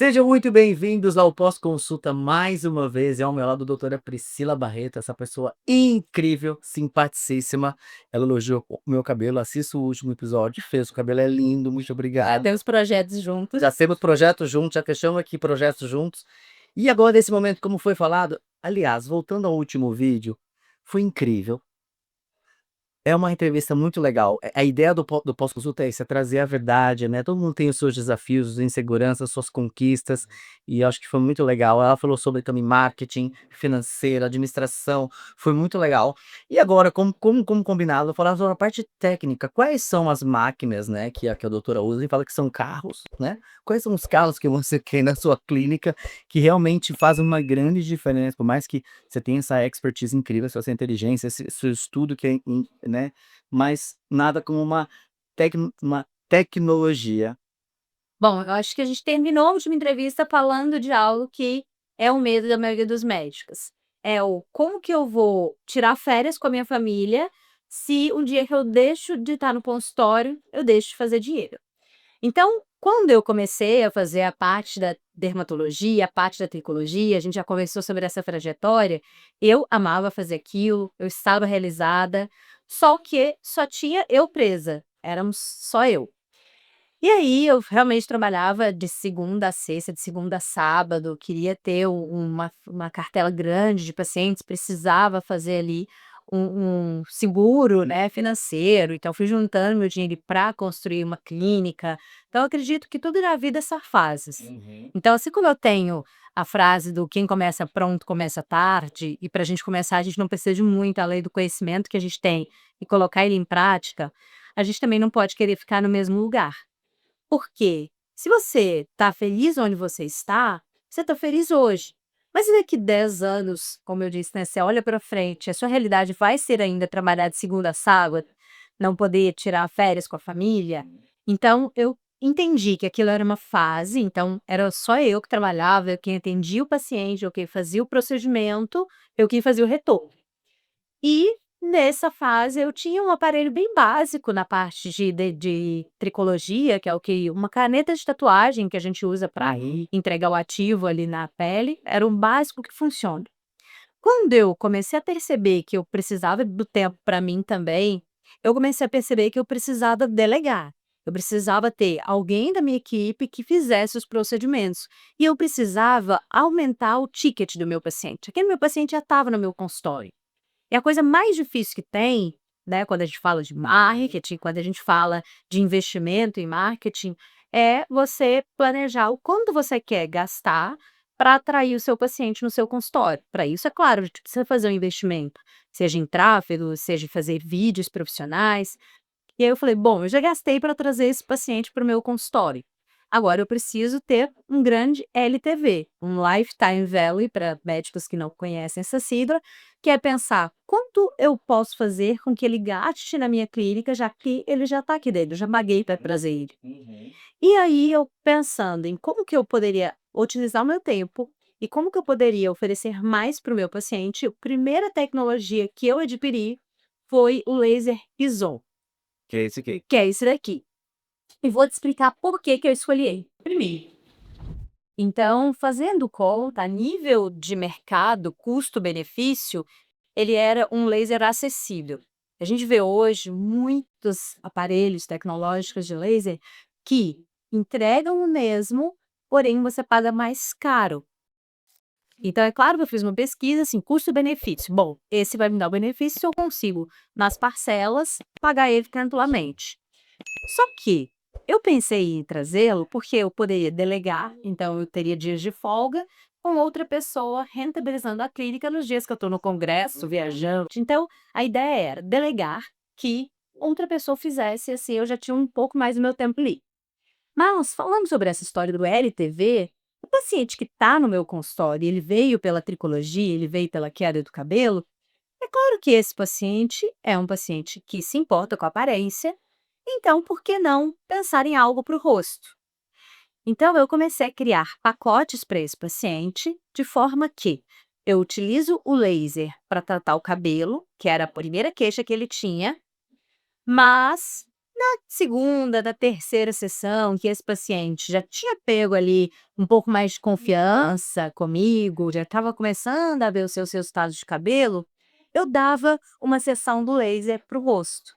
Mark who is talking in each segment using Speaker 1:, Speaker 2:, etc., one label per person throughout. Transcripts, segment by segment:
Speaker 1: Sejam muito bem-vindos ao Pós-Consulta mais uma vez, e ao meu lado doutora Priscila Barreto, essa pessoa incrível, simpaticíssima. Ela elogiou o meu cabelo, assista o último episódio, fez, o cabelo é lindo, muito obrigado.
Speaker 2: Temos projetos juntos.
Speaker 1: Já temos projetos juntos, já fechamos aqui projetos juntos. E agora nesse momento, como foi falado, aliás, voltando ao último vídeo, foi incrível. É uma entrevista muito legal. A ideia do pós-consulta é isso, é trazer a verdade, né, todo mundo tem os seus desafios, as inseguranças, suas conquistas, e acho que foi muito legal. Ela falou sobre também marketing, financeiro, administração, foi muito legal. E agora, como combinado, eu falar sobre a parte técnica, quais são as máquinas, né, que a doutora usa, e fala que são carros, né, quais são os carros que você tem na sua clínica, que realmente fazem uma grande diferença, por mais que você tenha essa expertise incrível, essa inteligência, esse seu estudo que é né, mas nada como uma tecnologia.
Speaker 2: Bom, eu acho que a gente terminou a última entrevista falando de algo que é o medo da maioria dos médicos. É o como que eu vou tirar férias com a minha família se um dia que eu deixo de estar no consultório, eu deixo de fazer dinheiro. Então, quando eu comecei a fazer a parte da dermatologia, a parte da tricologia, a gente já conversou sobre essa trajetória, eu amava fazer aquilo, eu estava realizada, só que só tinha eu presa, éramos só eu. E aí eu realmente trabalhava de segunda a sexta, de segunda a sábado, queria ter uma cartela grande de pacientes, precisava fazer ali um seguro, né, financeiro, então fui juntando meu dinheiro para construir uma clínica. Então eu acredito que tudo na vida são fases.
Speaker 1: Uhum.
Speaker 2: Então assim como eu tenho a frase do "quem começa pronto começa tarde", e para a gente começar a gente não precisa de muito além do conhecimento que a gente tem e colocar ele em prática, a gente também não pode querer ficar no mesmo lugar. Porque se você está feliz onde você está feliz hoje. Mas e daqui 10 anos, como eu disse, né, você olha para frente, a sua realidade vai ser ainda trabalhar de segunda a sábado, não poder tirar férias com a família? Então eu entendi que aquilo era uma fase, então era só eu que trabalhava, eu quem atendia o paciente, eu quem fazia o procedimento, eu quem fazia o retorno. E nessa fase eu tinha um aparelho bem básico na parte de tricologia, que é o que uma caneta de tatuagem que a gente usa para
Speaker 1: Uhum.
Speaker 2: entregar o ativo ali na pele, era um básico que funciona. Quando eu comecei a perceber que eu precisava do tempo para mim também, eu comecei a perceber que eu precisava delegar. Eu precisava ter alguém da minha equipe que fizesse os procedimentos. E eu precisava aumentar o ticket do meu paciente. Aquele meu paciente já estava no meu consultório. E a coisa mais difícil que tem, né, quando a gente fala de marketing, quando a gente fala de investimento em marketing, é você planejar o quanto você quer gastar para atrair o seu paciente no seu consultório. Para isso, é claro, a gente precisa fazer um investimento, seja em tráfego, seja em fazer vídeos profissionais. E aí eu falei: "Bom, eu já gastei para trazer esse paciente para o meu consultório. Agora eu preciso ter um grande LTV, um Lifetime Value", para médicos que não conhecem essa sigla, que é pensar quanto eu posso fazer com que ele gaste na minha clínica, já que ele já está aqui dentro, eu já paguei para trazer ele.
Speaker 1: Uhum.
Speaker 2: E aí eu pensando em como que eu poderia otimizar o meu tempo e como que eu poderia oferecer mais para o meu paciente, a primeira tecnologia que eu adquiri foi o laser Ison,
Speaker 1: Que é esse aqui.
Speaker 2: que é esse daqui. E vou te explicar por que que eu escolhi ele. Primeiro, então, fazendo conta, a nível de mercado, custo-benefício, ele era um laser acessível. A gente vê hoje muitos aparelhos tecnológicos de laser que entregam o mesmo, porém você paga mais caro. Então, é claro que eu fiz uma pesquisa, assim, custo-benefício. Bom, esse vai me dar o benefício se eu consigo, nas parcelas, pagar ele tranquilamente. Só que eu pensei em trazê-lo porque eu poderia delegar, então eu teria dias de folga com outra pessoa rentabilizando a clínica nos dias que eu estou no congresso, viajando. Então, a ideia era delegar que outra pessoa fizesse, assim eu já tinha um pouco mais do meu tempo livre. Mas, falando sobre essa história do LTV, o paciente que está no meu consultório, ele veio pela tricologia, ele veio pela queda do cabelo, é claro que esse paciente é um paciente que se importa com a aparência, então por que não pensar em algo para o rosto? Então eu comecei a criar pacotes para esse paciente, de forma que eu utilizo o laser para tratar o cabelo, que era a primeira queixa que ele tinha, mas Segunda, da terceira sessão, que esse paciente já tinha pego ali um pouco mais de confiança comigo, já estava começando a ver os seus resultados de cabelo, eu dava uma sessão do laser para o rosto.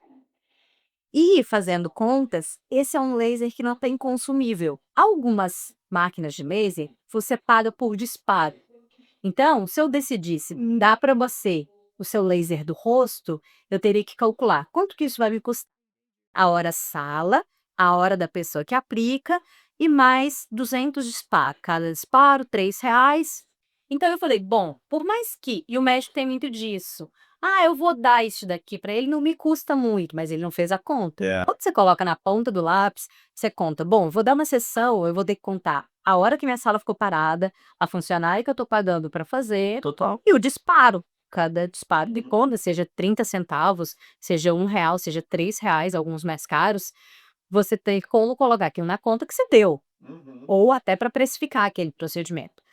Speaker 2: E fazendo contas, esse é um laser que não tem consumível. Algumas máquinas de laser você paga por disparo. Então, se eu decidisse dar para você o seu laser do rosto, eu teria que calcular quanto que isso vai me custar. A hora sala, a hora da pessoa que aplica e mais 200 disparos. Cada disparo, R$ 3. Então eu falei, bom, por mais que, e o médico tem muito disso, eu vou dar isso daqui para ele, não me custa muito, mas ele não fez a conta. Quando você coloca na ponta do lápis, você conta, bom, vou dar uma sessão, eu vou ter que contar a hora que minha sala ficou parada, a funcionária que eu estou pagando para fazer,
Speaker 1: Total.
Speaker 2: e o disparo. Cada disparo de conta, seja 30 centavos, seja R$ 1, seja R$ 3, alguns mais caros, você tem como colocar aquilo na conta que você deu, ou até para precificar aquele procedimento.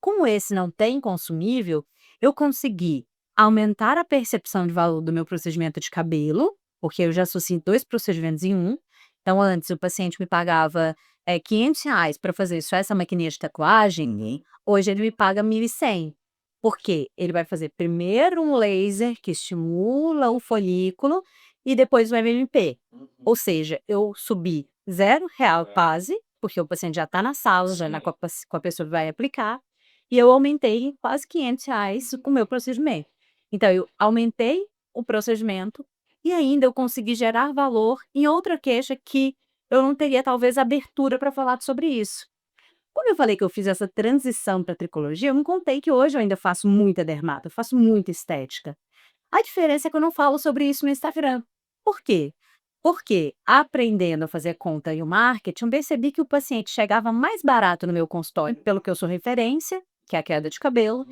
Speaker 2: Como esse não tem consumível, eu consegui aumentar a percepção de valor do meu procedimento de cabelo, porque eu já associei 2 procedimentos em um. Então, antes o paciente me pagava R$ 500 para fazer só essa maquininha de tatuagem, hoje ele me paga 1.100. Por quê? Ele vai fazer primeiro um laser que estimula o folículo e depois o MMP. Ou seja, eu subi R$ 0 quase, porque o paciente já está na sala, já com a pessoa que vai aplicar, e eu aumentei quase R$ 500 com o meu procedimento. Então, eu aumentei o procedimento e ainda eu consegui gerar valor em outra queixa que eu não teria, talvez, abertura para falar sobre isso. Quando eu falei que eu fiz essa transição para tricologia, eu não contei que hoje eu ainda faço muita dermato, eu faço muita estética. A diferença é que eu não falo sobre isso no Instagram. Por quê? Porque aprendendo a fazer conta e o marketing, eu percebi que o paciente chegava mais barato no meu consultório, pelo que eu sou referência, que é a queda de cabelo,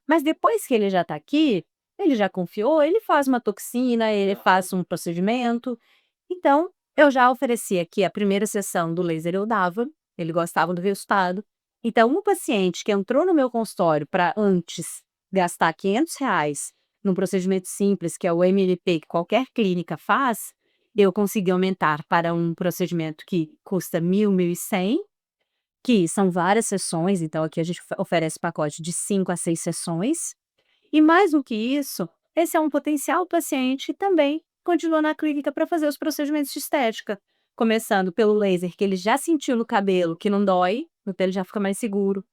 Speaker 2: mas depois que ele já está aqui, ele já confiou, ele faz uma toxina, ele faz um procedimento. Então, eu já ofereci aqui a primeira sessão do laser eu dava, ele gostava do resultado. Então, um paciente que entrou no meu consultório para antes gastar R$ 500 num procedimento simples, que é o MLP, que qualquer clínica faz, eu consegui aumentar para um procedimento que custa 1.100, que são várias sessões, então aqui a gente oferece pacote de 5 a 6 sessões. E mais do que isso, esse é um potencial paciente que também continua na clínica para fazer os procedimentos de estética, começando pelo laser que ele já sentiu no cabelo, que não dói, então ele já fica mais seguro.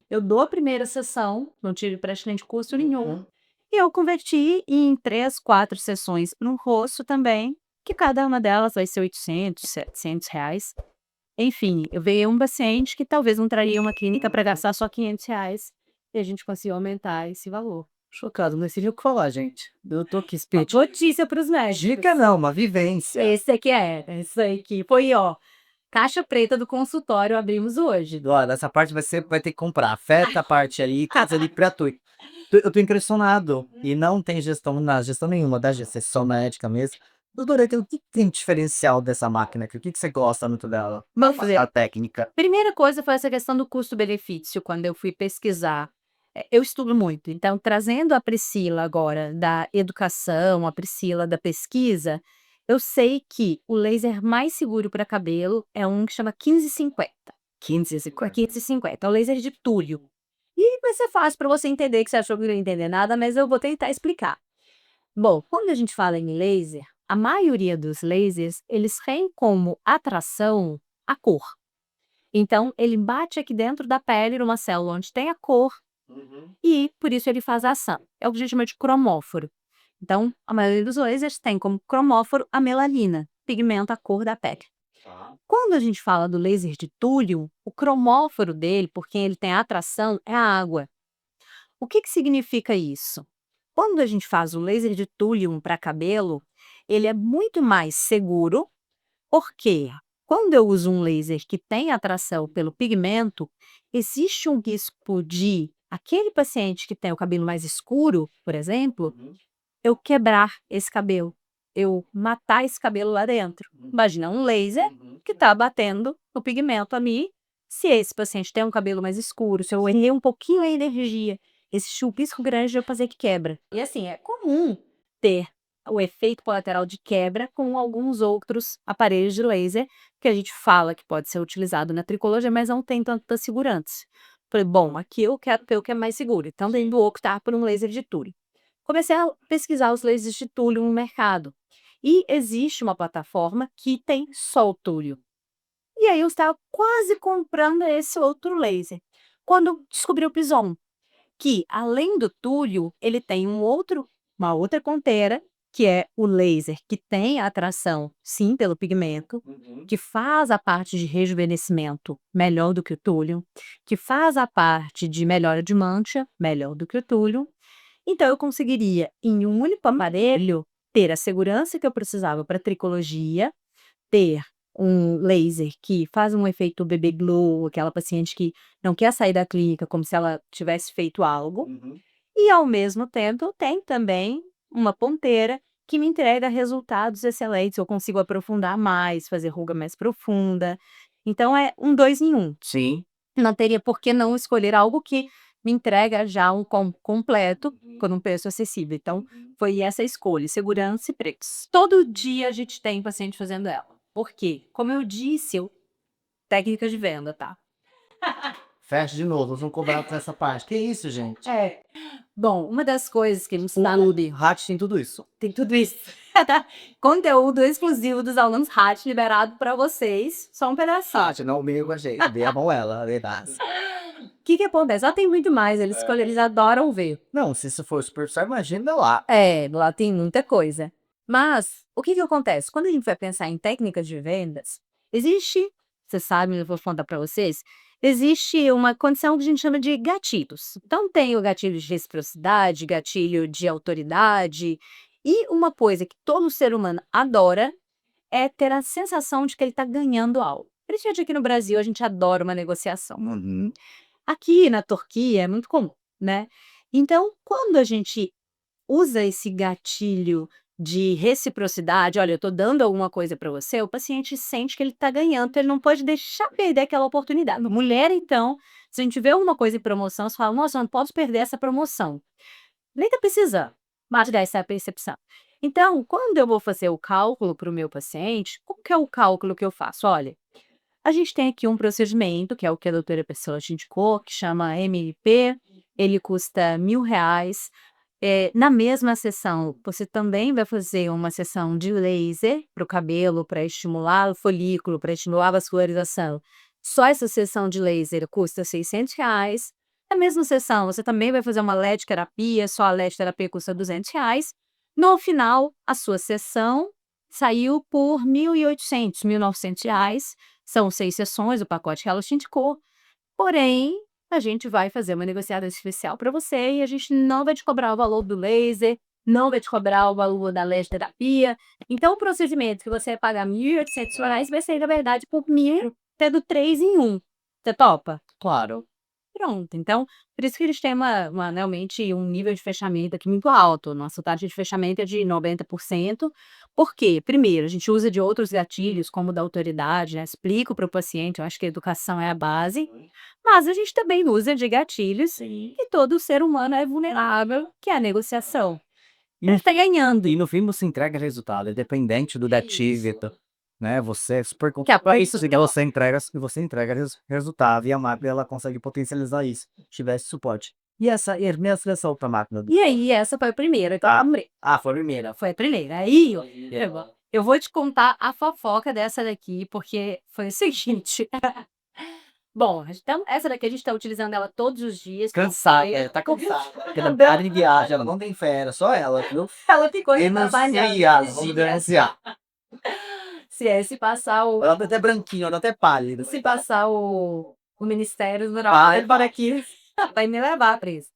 Speaker 2: Eu dou a primeira sessão, não tive praticamente custo nenhum, e eu converti em 3, 4 sessões no rosto também, que cada uma delas vai ser R$ 800, R$ 700. Enfim, eu veio um paciente que talvez não traria uma clínica para gastar só R$ 500, e a gente conseguiu aumentar esse valor.
Speaker 1: Chocado, não sei nem o que falar, gente. Eu tô aqui
Speaker 2: Uma notícia para os médicos.
Speaker 1: Dica não, uma vivência.
Speaker 2: Esse aqui esse aqui foi, ó, caixa preta do consultório, abrimos hoje.
Speaker 1: Olha, essa parte você vai ter que comprar. Afeta a parte ali, casa ali pra tu. Eu tô impressionado. E não tem gestão nenhuma da gestão médica mesmo. Doutora, o que tem de diferencial dessa máquina aqui? O que você gosta muito dela?
Speaker 2: Vamos ver.
Speaker 1: A técnica.
Speaker 2: Primeira coisa foi essa questão do custo-benefício, quando eu fui pesquisar. Eu estudo muito, então trazendo a Priscila agora da educação, a Priscila da pesquisa, eu sei que o laser mais seguro para cabelo é um que chama 1550. 1550, é o laser de túlio. E vai ser fácil para você entender, que você achou que não ia entender nada, mas eu vou tentar explicar. Bom, quando a gente fala em laser, a maioria dos lasers, eles têm como atração a cor. Então, ele bate aqui dentro da pele, numa célula onde tem a cor, e por isso ele faz a ação. É o que a gente chama de cromóforo. Então, a maioria dos lasers tem como cromóforo a melanina, pigmenta a cor da pele. Quando a gente fala do laser de túlio, o cromóforo dele, por quem ele tem a atração, é a água. O que significa isso? Quando a gente faz o laser de túlio para cabelo, ele é muito mais seguro, porque quando eu uso um laser que tem atração pelo pigmento, existe um risco de aquele paciente que tem o cabelo mais escuro, por exemplo, eu quebrar esse cabelo, eu matar esse cabelo lá dentro. Imagina um laser que está batendo no pigmento ali. Se esse paciente tem um cabelo mais escuro, se eu errei um pouquinho a energia, existe um risco grande de eu fazer que quebra. E assim, é comum ter o efeito colateral de quebra com alguns outros aparelhos de laser que a gente fala que pode ser utilizado na tricologia, mas não tem tanta segurança. Falei, bom, aqui eu quero ver o que é mais seguro, então tenho que optar por um laser de Turing. Comecei a pesquisar os lasers de túlio no mercado. E existe uma plataforma que tem só o túlio. E aí eu estava quase comprando esse outro laser, quando descobri o Pison, que além do túlio, ele tem uma outra ponteira, que é o laser que tem a atração, sim, pelo pigmento, que faz a parte de rejuvenescimento melhor do que o túlio, que faz a parte de melhora de mancha melhor do que o túlio. Então eu conseguiria, em um único aparelho, ter a segurança que eu precisava para tricologia, ter um laser que faz um efeito bebê glow, aquela paciente que não quer sair da clínica como se ela tivesse feito algo, e ao mesmo tempo tem também uma ponteira que me entrega resultados excelentes, eu consigo aprofundar mais, fazer ruga mais profunda. Então é um 2 em 1.
Speaker 1: Sim.
Speaker 2: Não teria por que não escolher algo que me entrega já um completo por um preço acessível. Então, foi essa escolha, segurança e preço. Todo dia a gente tem paciente fazendo ela. Por quê? Como eu disse, técnica de venda, tá?
Speaker 1: Fecha de novo, nós vamos cobrar por essa parte. Que isso, gente?
Speaker 2: Bom, uma das coisas que nos
Speaker 1: O Clube Hatch tem tudo isso.
Speaker 2: tem tudo isso. Tá? Conteúdo exclusivo dos alunos RAT liberado para vocês. Só um pedacinho.
Speaker 1: Hatch, não meio com a gente. Dê a mão ela, verdade.
Speaker 2: O que acontece? Lá tem muito mais, eles adoram ver.
Speaker 1: Não, se isso for superstar, imagina lá.
Speaker 2: Lá tem muita coisa. Mas, o que acontece? Quando a gente vai pensar em técnicas de vendas, existe, você sabe, eu vou contar para vocês, existe uma condição que a gente chama de gatilhos. Então, tem o gatilho de reciprocidade, gatilho de autoridade, e uma coisa que todo ser humano adora é ter a sensação de que ele está ganhando algo. Principalmente aqui no Brasil, a gente adora uma negociação. Aqui na Turquia é muito comum, né? Então, quando a gente usa esse gatilho de reciprocidade, olha, eu estou dando alguma coisa para você, o paciente sente que ele está ganhando, então ele não pode deixar perder aquela oportunidade. Mulher, então, se a gente vê alguma coisa em promoção, você fala, nossa, eu não posso perder essa promoção. Nem tá precisando, mas dá essa percepção. Então, quando eu vou fazer o cálculo para o meu paciente, qual que é o cálculo que eu faço? Olha, a gente tem aqui um procedimento, que é o que a doutora Pessoa te indicou, que chama MLP, ele custa R$ 1.000. Na mesma sessão, você também vai fazer uma sessão de laser para o cabelo, para estimular o folículo, para estimular a vascularização. Só essa sessão de laser custa R$ 600. Na mesma sessão, você também vai fazer uma LED terapia, só a LED terapia custa R$ 200. No final, a sua sessão saiu por R$ 1.800, R$ 1.900. São 6 sessões, o pacote que ela te indicou. Porém, a gente vai fazer uma negociada especial para você e a gente não vai te cobrar o valor do laser, não vai te cobrar o valor da LED terapia. Então, o procedimento que você vai pagar R$ 1.800 vai ser, na verdade, por 1.000, tendo 3 em 1. Você topa?
Speaker 1: Claro.
Speaker 2: Pronto. Então, por isso que eles têm realmente um nível de fechamento aqui muito alto. Nossa taxa de fechamento é de 90%. Por quê? Primeiro, a gente usa de outros gatilhos, como o da autoridade, né? Explico para o paciente, eu acho que a educação é a base. Mas a gente também usa de gatilhos que todo ser humano é vulnerável, que é a negociação. Ele está ganhando.
Speaker 1: E no fim você entrega resultado, independente do gatilho, né? Você é super
Speaker 2: Que é pra isso
Speaker 1: que você entrega resultado e a máquina ela consegue potencializar isso, se tivesse suporte. E a minha seleção para máquina?
Speaker 2: E aí, essa foi a primeira.
Speaker 1: Foi a primeira.
Speaker 2: Foi a primeira. Aí, eu vou te contar a fofoca dessa daqui, porque foi o seguinte. Bom, então, essa daqui a gente está utilizando ela todos os dias.
Speaker 1: Cansada, tá cansada. Porque na área de viagem, ela não tem férias, só ela, viu?
Speaker 2: Ela ficou se passar o.
Speaker 1: Ela tá até branquinha, ela tá até pálida.
Speaker 2: Se passar o Ministério Rural,
Speaker 1: Vai para aqui.
Speaker 2: vai me levar para isso.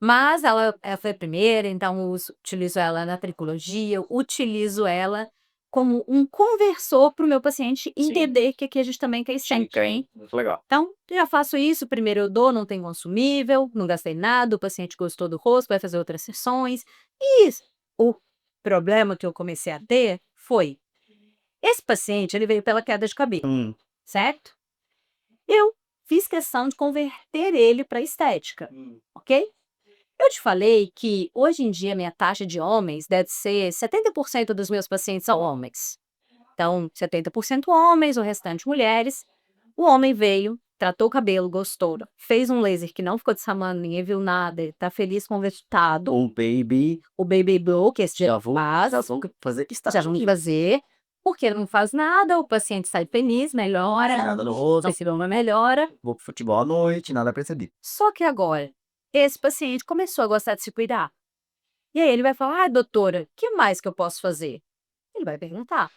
Speaker 2: Mas ela foi a primeira, então eu utilizo ela na tricologia, utilizo ela como um conversor para o meu paciente entender que aqui a gente também quer skincare.
Speaker 1: Muito legal.
Speaker 2: Então, já faço isso, primeiro eu dou, não tem consumível, não gastei nada, o paciente gostou do rosto, vai fazer outras sessões. E o problema que eu comecei a ter foi, esse paciente, ele veio pela queda de cabelo, certo? Eu fiz questão de converter ele para estética, ok? Eu te falei que hoje em dia minha taxa de homens deve ser 70% dos meus pacientes são homens. Então, 70% homens, o restante mulheres. O homem veio, tratou o cabelo, gostou, fez um laser que não ficou dessamando, ninguém viu nada, ele tá feliz com o resultado.
Speaker 1: O baby
Speaker 2: O baby blow, que esse
Speaker 1: já
Speaker 2: já
Speaker 1: vou
Speaker 2: faz,
Speaker 1: fazer que está
Speaker 2: já vão fazer, porque não faz nada, o paciente sai feliz, melhora,
Speaker 1: nada no rosto,
Speaker 2: esse problema melhora.
Speaker 1: vou pro futebol à noite, nada percebido.
Speaker 2: Só que agora, esse paciente começou a gostar de se cuidar. E aí ele vai falar, doutora, o que mais que eu posso fazer? Ele vai perguntar.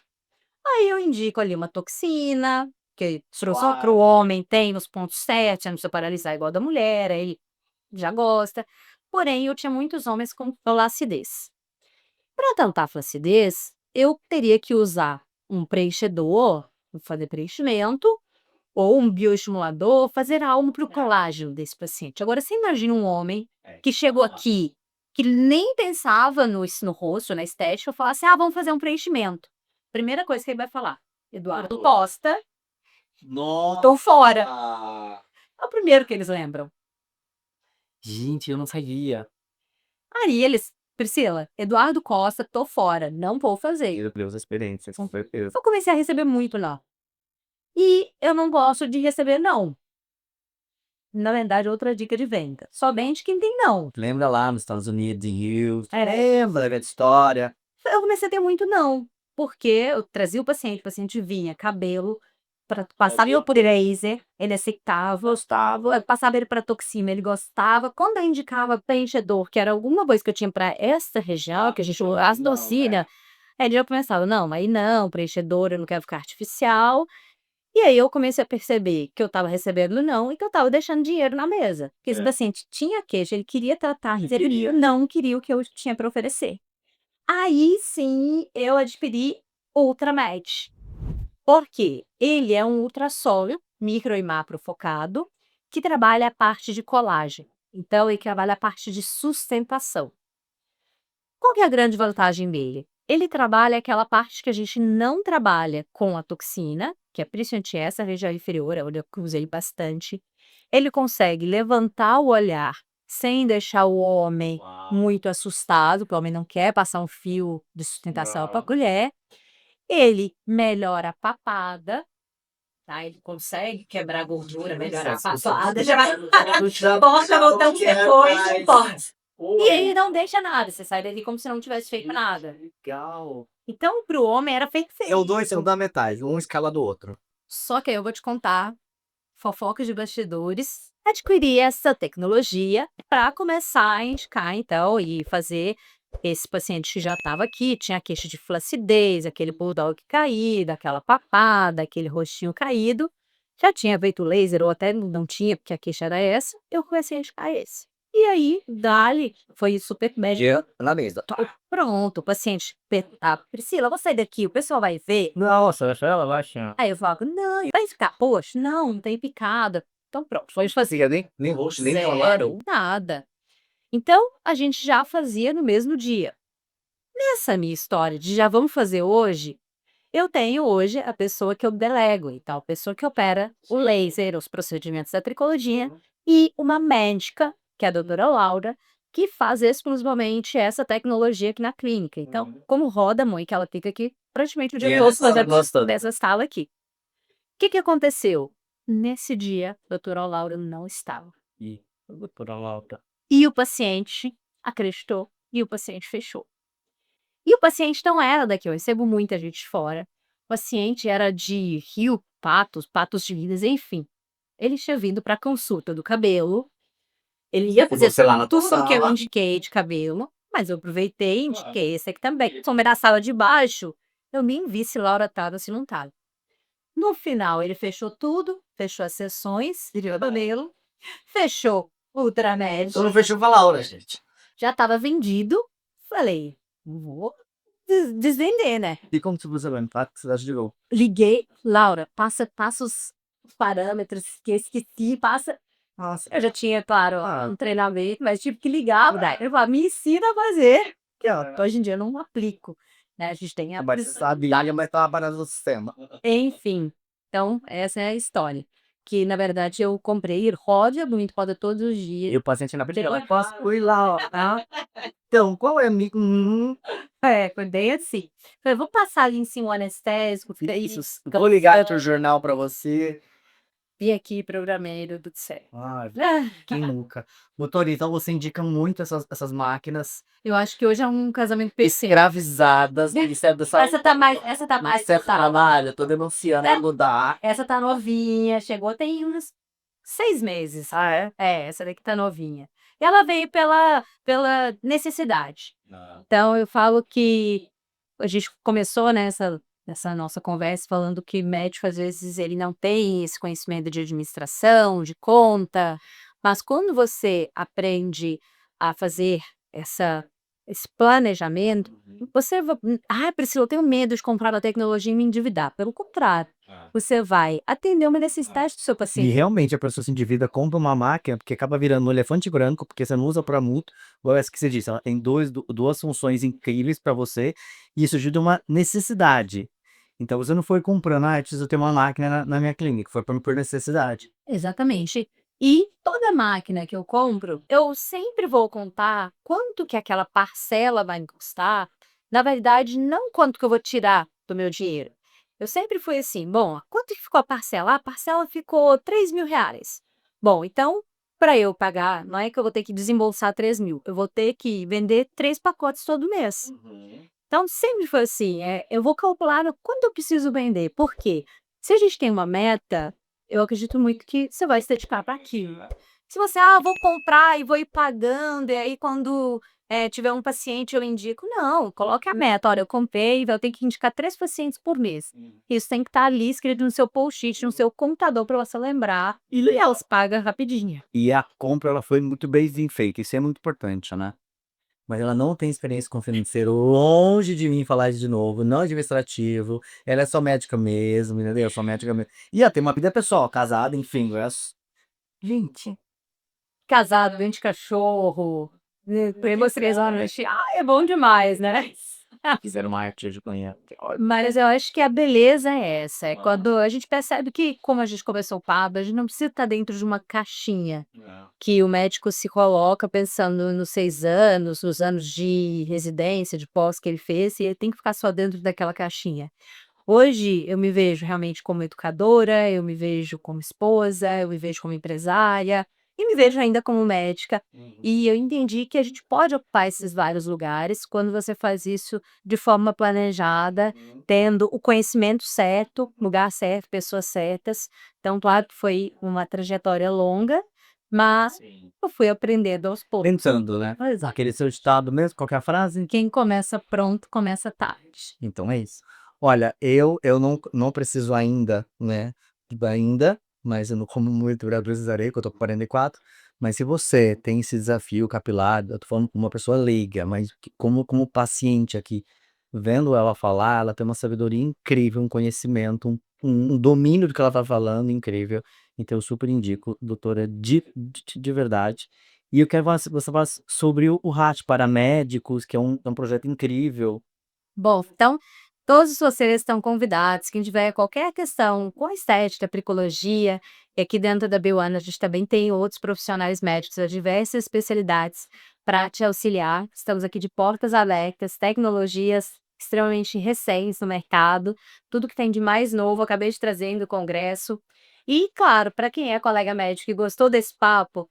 Speaker 2: Aí eu indico ali uma toxina, que só para o homem tem nos pontos 7, não precisa paralisar igual da mulher, aí já gosta. Porém, eu tinha muitos homens com flacidez. Para tratar a flacidez, eu teria que usar um preenchedor, fazer preenchimento, ou um bioestimulador, fazer algo para o colágeno desse paciente. Agora, você imagina um homem que chegou aqui, que nem pensava no rosto, na estética, falar assim, vamos fazer um preenchimento. Primeira coisa que ele vai falar, Eduardo Costa,
Speaker 1: Nossa!
Speaker 2: tô fora. É o primeiro que eles lembram.
Speaker 1: Gente, eu não sabia.
Speaker 2: Aí eles, Priscila, Eduardo Costa, tô fora, não vou fazer.
Speaker 1: Meu Deus, a experiência, com certeza.
Speaker 2: Eu comecei a receber muito lá. E eu não gosto de receber não. Na verdade, outra dica de venda. Somente quem tem não.
Speaker 1: Lembra lá nos Estados Unidos, em Houston?
Speaker 2: É.
Speaker 1: Lembra da história?
Speaker 2: Eu comecei a ter muito não. Porque eu trazia o paciente vinha, cabelo, passava eu por laser, ele aceitava, gostava, eu passava ele para toxina, ele gostava. Quando eu indicava preenchedor, que era alguma coisa que eu tinha para essa região, que a gente chama ácido docina, aí ele já começava, não, aí não, preenchedor, eu não quero ficar artificial. E aí eu comecei a perceber que eu estava recebendo não e que eu estava deixando dinheiro na mesa. Porque esse paciente tinha queixa, ele queria tratar, ele não queria o que eu tinha para oferecer. Aí sim eu adquiri Ultramed. Por quê? Ele é um ultrassônio, micro e macro focado, que trabalha a parte de colagem. Então, ele trabalha a parte de sustentação. Qual que é a grande vantagem dele? Ele trabalha aquela parte que a gente não trabalha com a toxina, que é principalmente essa região inferior, onde eu usei bastante. Ele consegue levantar o olhar sem deixar o homem muito assustado, porque o homem não quer passar um fio de sustentação para a colher. Ele melhora a papada, tá? Ele consegue quebrar a gordura, melhorar a papada. Já vai porta voltando depois, não pode. E aí não deixa nada, você sai dali como se não tivesse feito nada.
Speaker 1: Legal.
Speaker 2: Então, pro homem era perfeito.
Speaker 1: Eu dou isso da metade, um escala do outro.
Speaker 2: Só que aí eu vou te contar fofocas de bastidores. Adquirir essa tecnologia para começar a indicar, então, e fazer esse paciente que já estava aqui, tinha queixa de flacidez, aquele bulldog caído, aquela papada, aquele rostinho caído. Já tinha feito laser, ou até não tinha, porque a queixa era essa. Eu comecei a indicar esse. E aí, dali, foi super médico.
Speaker 1: Na mesa.
Speaker 2: Pronto, o paciente, Priscila, vou sair daqui, o pessoal vai ver.
Speaker 1: Nossa, deixa ela baixar.
Speaker 2: Aí eu falo, não, vai ficar, poxa, não tem picada. Então pronto, foi fazer.
Speaker 1: Fazia nem roxo, nem
Speaker 2: Zero, nada. Então, a gente já fazia no mesmo dia. Nessa minha história de já vamos fazer hoje, eu tenho hoje a pessoa que eu delego, então a pessoa que opera o laser, os procedimentos da tricologia, e uma médica, que é a doutora Laura, que faz exclusivamente essa tecnologia aqui na clínica. Então, como roda muito, ela fica aqui praticamente o dia todo fazendo dessa sala aqui. O que aconteceu? Nesse dia, a doutora Laura não estava.
Speaker 1: E por a alta.
Speaker 2: E o paciente acreditou e o paciente fechou. E o paciente não era daqui, eu recebo muita gente de fora. O paciente era de Rio, Patos de Minas, enfim. Ele tinha vindo para a consulta do cabelo. Ele ia fazer
Speaker 1: Você lá na tua
Speaker 2: tudo que eu
Speaker 1: sala.
Speaker 2: indiquei de cabelo, mas eu aproveitei e indiquei esse aqui também. Somei na sala de baixo, eu nem vi se Laura estava ou se não estava. No final, ele fechou tudo, fechou as sessões, tirou o cabelo, fechou o Ultramed.
Speaker 1: Eu não fechou com a Laura, gente.
Speaker 2: Já estava vendido. Falei, vou desvender, né?
Speaker 1: E como você vai lembrar que você ajudou?
Speaker 2: Liguei, Laura, passa os parâmetros que eu esqueci, passa.
Speaker 1: Nossa.
Speaker 2: Eu já tinha, claro, um treinamento, mas tive que ligar. Eu falei, me ensina a fazer. Que hoje em dia eu não aplico, né? A gente tem a.
Speaker 1: Mas você sabe, a mas tá parada no sistema.
Speaker 2: Enfim, então essa é a história. que na verdade eu comprei, roda muito, roda todos os
Speaker 1: E
Speaker 2: dias.
Speaker 1: o paciente na frente dela, posso ir lá, ó, tá? Então, qual é a mi
Speaker 2: Foi bem assim. Falei: "Vou passar ali em cima o anestésico, fica
Speaker 1: isso,
Speaker 2: isso,
Speaker 1: vou ligar outro jornal pra você.
Speaker 2: vim aqui, programei, deu tudo certo".
Speaker 1: Ai,
Speaker 2: Ah,
Speaker 1: quem nunca? Doutora, então você indica muito essas máquinas
Speaker 2: eu acho que hoje é um casamento perfeito.
Speaker 1: escravizadas do Ministério da Saúde.
Speaker 2: Essa tá mais
Speaker 1: Isso é trabalho, eu tô denunciando, é mudar.
Speaker 2: essa tá novinha, chegou tem uns 6 meses.
Speaker 1: Ah, é?
Speaker 2: É, essa daqui tá novinha. E ela veio pela necessidade.
Speaker 1: Ah.
Speaker 2: Então eu falo que a gente começou nessa nossa conversa falando que médico, às vezes, ele não tem esse conhecimento de administração, de conta, mas quando você aprende a fazer esse planejamento, você va "Ah, Priscila, eu tenho medo de comprar uma tecnologia e me endividar", pelo contrário, você vai atender uma necessidade do seu
Speaker 1: E
Speaker 2: paciente.
Speaker 1: realmente a pessoa se endivida, compra uma máquina, porque acaba virando um elefante branco, porque você não usa para muito, igual essa que você disse, ela tem duas funções incríveis para você, e isso ajuda uma necessidade. Então você não foi comprando: "Ah, eu preciso ter uma máquina na minha clínica", foi por necessidade.
Speaker 2: Exatamente. E toda máquina que eu compro, eu sempre vou contar quanto que aquela parcela vai me custar. Na verdade, não quanto que eu vou tirar do meu dinheiro. Eu sempre fui assim: bom, quanto que ficou a parcela? Ah, a parcela ficou R$ 3.000. Bom, então, para eu pagar, não é que eu vou ter que desembolsar 3.000, eu vou ter que vender 3 pacotes todo mês. Então, sempre foi assim, eu vou calcular no quanto eu preciso vender. Por quê? Se a gente tem uma meta, eu acredito muito que você vai se dedicar para aquilo. Se você: "Ah, vou comprar e vou ir pagando, e aí quando, tiver um paciente eu indico", não, coloque a meta: "Olha, eu comprei, eu tenho que indicar 3 pacientes por mês". Isso tem que estar ali escrito no seu post-it, no seu computador para você lembrar, e elas pagam rapidinho.
Speaker 1: E a compra, ela foi muito bem feita, isso é muito importante, né. Mas ela não tem experiência com financeiro, longe de mim falar isso de novo, não administrativo, ela é só médica mesmo, entendeu, só médica mesmo. E ela tem uma vida pessoal, casada, enfim, gente,
Speaker 2: Casado, vende cachorro, pegou 3 horas, é bom demais, né?
Speaker 1: fizeram uma arte de manhã,
Speaker 2: Mas eu acho que a beleza é essa, é quando a gente percebe que, como a gente começou o papo, a gente não precisa estar dentro de uma caixinha, que o médico se coloca pensando nos 6 anos, nos anos de residência, de pós que ele fez, e ele tem que ficar só dentro daquela caixinha. Hoje eu me vejo realmente como educadora, eu me vejo como esposa, eu me vejo como empresária e me vejo ainda como médica. E eu entendi que a gente pode ocupar esses vários lugares quando você faz isso de forma planejada, tendo o conhecimento certo, lugar certo, pessoas certas. Então, claro que foi uma trajetória longa, mas eu fui aprendendo aos poucos.
Speaker 1: tentando, né. Aquele seu ditado mesmo, qual que é a frase?
Speaker 2: Quem começa pronto, começa tarde.
Speaker 1: Então é isso. Olha, eu não preciso ainda, né, ainda, mas eu não como muito, eu precisarei, que eu tô com 44, mas se você tem esse desafio capilar, eu tô falando com uma pessoa leiga, mas que como paciente aqui, vendo ela falar, ela tem uma sabedoria incrível, um conhecimento, um domínio do que ela tá falando incrível, então eu super indico, doutora, de verdade. E eu quero você falar sobre o RAT para médicos, que é um projeto incrível.
Speaker 2: Bom, então, todos vocês estão convidados. Quem tiver qualquer questão com estética, tricologia, e aqui dentro da B1 a gente também tem outros profissionais médicos de diversas especialidades para te auxiliar. Estamos aqui de portas abertas, tecnologias extremamente recentes no mercado, tudo que tem de mais novo, acabei de trazer do congresso. E, claro, para quem é colega médico e gostou desse papo,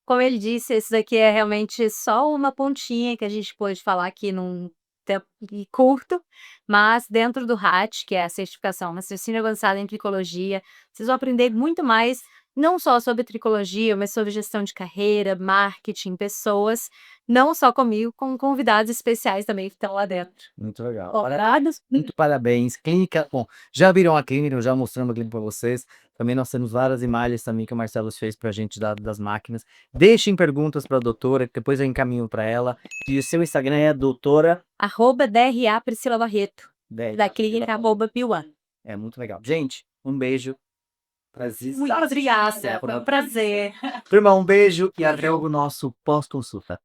Speaker 2: como ele disse, esse daqui é realmente só uma pontinha que a gente pôde falar aqui num tempo curto, mas dentro do RAT, que é a certificação Raciocínio Avançado em Tricologia, vocês vão aprender muito mais, não só sobre tricologia, mas sobre gestão de carreira, marketing, pessoas, não só comigo, com convidados especiais também que estão lá dentro.
Speaker 1: Muito legal.
Speaker 2: Cobrados?
Speaker 1: Muito parabéns. Clínica, bom, já viram a clínica, já mostramos a clínica para vocês. Também nós temos várias imagens também que o Marcelo fez pra gente das máquinas. Deixem perguntas para a doutora, que depois eu encaminho para ela. E o seu Instagram é doutora
Speaker 2: @DRA Priscila Barreto,
Speaker 1: Dé.
Speaker 2: da clínica @Piuan.
Speaker 1: É muito legal. Gente, um beijo. Prazer.
Speaker 2: Muito obrigada, foi um prazer.
Speaker 1: Turma, um beijo e até o nosso pós-consulta.